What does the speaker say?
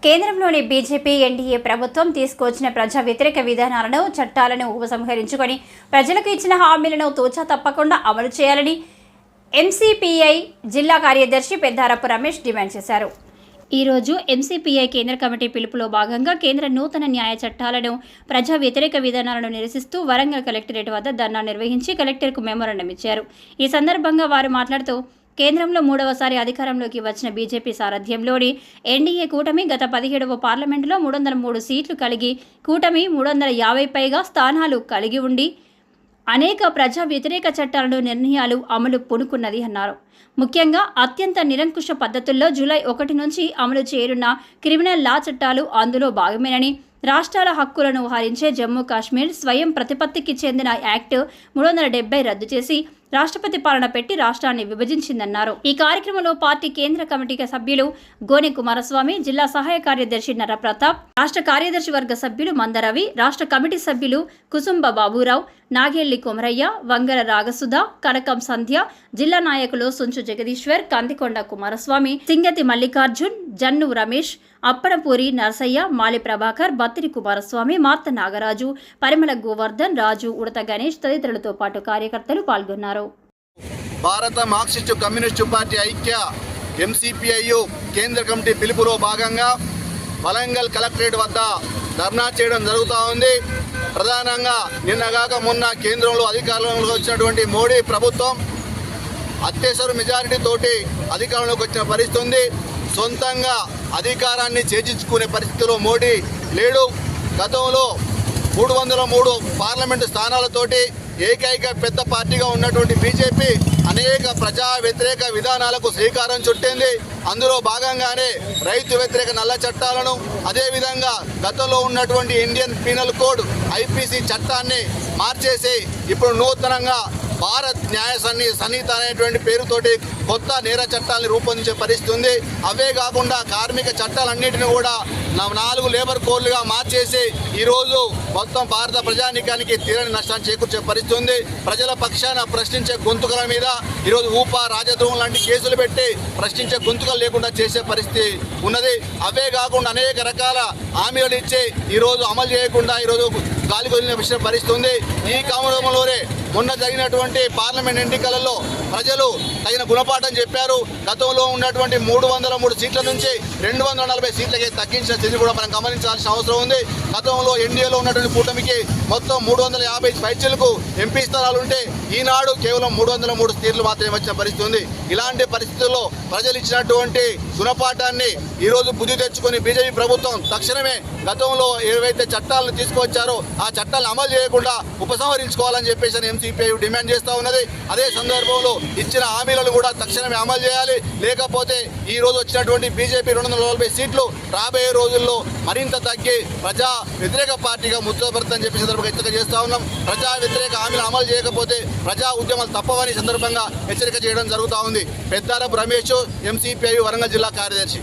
కేంద్రంలోని BJP NDA ప్రభుత్వం తీసుకొచ్చిన ప్రజా వ్యతిరేక విధానాలను చట్టాలను ఉపసంహరించుకొని ప్రజలకు ఇచ్చిన హామీలను తూచా తప్పకుండా అమలు చేయాలని ఎంసీపీఐ జిల్లా కార్యదర్శి పెద్దారపు రమేష్ డిమాండ్ చేశారు. ఈరోజు ఎంసీపీఐ కేంద్ర కమిటీ పిలుపులో భాగంగా కేంద్ర నూతన న్యాయ చట్టాలను ప్రజా వ్యతిరేక విధానాలను నిరసిస్తూ వరంగల్ కలెక్టరేట్ వద్ద ధర్నా నిర్వహించి కలెక్టర్కు మెమోరాండం ఇచ్చారు. ఈ సందర్భంగా వారు మాట్లాడుతూ కేంద్రంలో మూడవసారి అధికారంలోకి వచ్చిన బీజేపీ సారథ్యంలోని ఎన్డీఏ కూటమి గత 17వ పార్లమెంటులో 303 సీట్లు కలిగి కూటమి 350 పైగా స్థానాలు కలిగి ఉండి అనేక ప్రజా వ్యతిరేక చట్టాలను నిర్ణయాలు అమలు పూనుకున్నది అన్నారు. ముఖ్యంగా అత్యంత నిరంకుశ పద్ధతుల్లో జూలై 1 నుంచి అమలు చేయనున్న క్రిమినల్ లా చట్టాలు అందులో భాగమేనని, రాష్ట్రాల హక్కులను హరించే జమ్మూ కాశ్మీర్ స్వయం ప్రతిపత్తికి చెందిన యాక్ట్ 370 రద్దు చేసి రాష్ట్రపతి పాలన పెట్టి రాష్ట్రాన్ని విభజించిందన్నారు. ఈ కార్యక్రమంలో పార్టీ కేంద్ర కమిటీ సభ్యులు గోనె కుమారస్వామి, జిల్లా సహాయ కార్యదర్శి నర్ర ప్రతాప్, రాష్ట్ర కార్యదర్శి వర్గ సభ్యులు మందరవి, రాష్ట్ర కమిటీ సభ్యులు కుసుంబ బాబురావు, నాగేళ్లి కొమరయ్య, వంగర రాగసుధ, కనకం సంధ్య, జిల్లా నాయకులు సుంచు జగదీశ్వర్, కందికొండ కుమారస్వామి, సింగతి మల్లికార్జున్, జన్ను రమేష్, అప్పనపూరి నరసయ్య, మాలి ప్రభాకర్, బత్తిరి కుమారస్వామి, మార్త నాగరాజు, పరిమళ గోవర్ధన్, రాజు, ఉడత గణేష్ తదితరులతో పాటు కార్యకర్తలు పాల్గొన్నారు. భారత మార్క్సిస్టు కమ్యూనిస్టు పార్టీ ఐక్య ఎంసీపీఐ కేంద్ర కమిటీ పిలుపులో భాగంగా వరంగల్ కలెక్టరేట్ వద్ద ధర్నా చేయడం జరుగుతూ ఉంది. ప్రధానంగా నిన్నగాక మొన్న కేంద్రంలో అధికారంలోకి వచ్చినటువంటి మోడీ ప్రభుత్వం అత్యవసర మెజారిటీ తోటి అధికారంలోకి వచ్చిన పరిస్థితి ఉంది. సొంతంగా అధికారాన్ని చేజించుకునే పరిస్థితిలో మోడీ లేడు. గతంలో 303 పార్లమెంటు స్థానాలతోటి ఏకైక పెద్ద పార్టీగా ఉన్నటువంటి బీజేపీ అనేక ప్రజా వ్యతిరేక విధానాలకు శ్రీకారం చుట్టింది. అందులో భాగంగానే రైతు వ్యతిరేక నల్ల చట్టాలను, అదేవిధంగా గతంలో ఉన్నటువంటి ఇండియన్ పీనల్ కోడ్ ఐపీసీ చట్టాన్ని మార్చేసి ఇప్పుడు నూతనంగా భారత్ న్యాయ సంహిత అనేటువంటి పేరుతోటి కొత్త నేర చట్టాలను రూపొందించే పరిస్థితి ఉంది. అవే కాకుండా కార్మిక చట్టాలన్నింటినీ కూడా 4 లేబర్ కోడ్లుగా మార్చేసి ఈరోజు మొత్తం భారత ప్రజానీకానికి తీరని నష్టాన్ని చేకూర్చే పరిస్థితి ఉంది. ప్రజల పక్షాన ప్రశ్నించే గొంతుకల మీద ఈరోజు ఊప రాజద్రోహం లాంటి కేసులు పెట్టి ప్రశ్నించే గొంతుకలు లేకుండా చేసే పరిస్థితి ఉన్నది. అవే కాకుండా అనేక రకాల హామీలు ఇచ్చి ఈరోజు అమలు చేయకుండా ఈరోజు గాలి వదిలిన పరిస్థితి ఉంది. ఈ క్రమంలోనే మొన్న జరిగినటువంటి పార్లమెంట్ ఎన్నికలలో ప్రజలు తగిన గుణపాఠం చెప్పారు. గతంలో ఉన్నటువంటి 303 సీట్ల నుంచి 240 సీట్లకి తగ్గించిన స్థితి కూడా మనం గమనించాల్సిన అవసరం ఉంది. గతంలో ఎన్డీఏలో ఉన్నటువంటి కూటమికి మొత్తం 350 పైచీలకు ఎంపీ స్థానాలు ఉంటే ఈనాడు కేవలం 303 సీట్లు మాత్రమే వచ్చిన పరిస్థితి ఉంది. ఇలాంటి పరిస్థితుల్లో ప్రజలు ఇచ్చినటువంటి గుణపాఠాన్ని ఈరోజు బుద్ధి తెచ్చుకొని బీజేపీ ప్రభుత్వం తక్షణమే గతంలో ఏవైతే చట్టాలను తీసుకువచ్చారో ఆ చట్టాలను అమలు చేయకుండా ఉపసంహరించుకోవాలని చెప్పేసి ఎంసీపీఐ డిమాండ్ చేస్తూ ఉన్నది. అదే సందర్భంలో ఇచ్చిన హామీలను కూడా తక్షణమే అమలు చేయాలి. లేకపోతే ఈ రోజు వచ్చినటువంటి బీజేపీ 240 సీట్లు రాబోయే రోజుల్లో మరింత తగ్గి ప్రజా వ్యతిరేక పార్టీగా ముద్రపడుతుందని చెప్పి సందర్భంగా హెచ్చరిక చేస్తూ ఉన్నాం. ప్రజా వ్యతిరేక హామీలు అమలు చేయకపోతే ప్రజా ఉద్యమాలు తప్పవని సందర్భంగా హెచ్చరిక చేయడం జరుగుతూ ఉంది. పెద్దారపు రమేష్, ఎంసీపీఐ వరంగల్ జిల్లా కార్యదర్శి.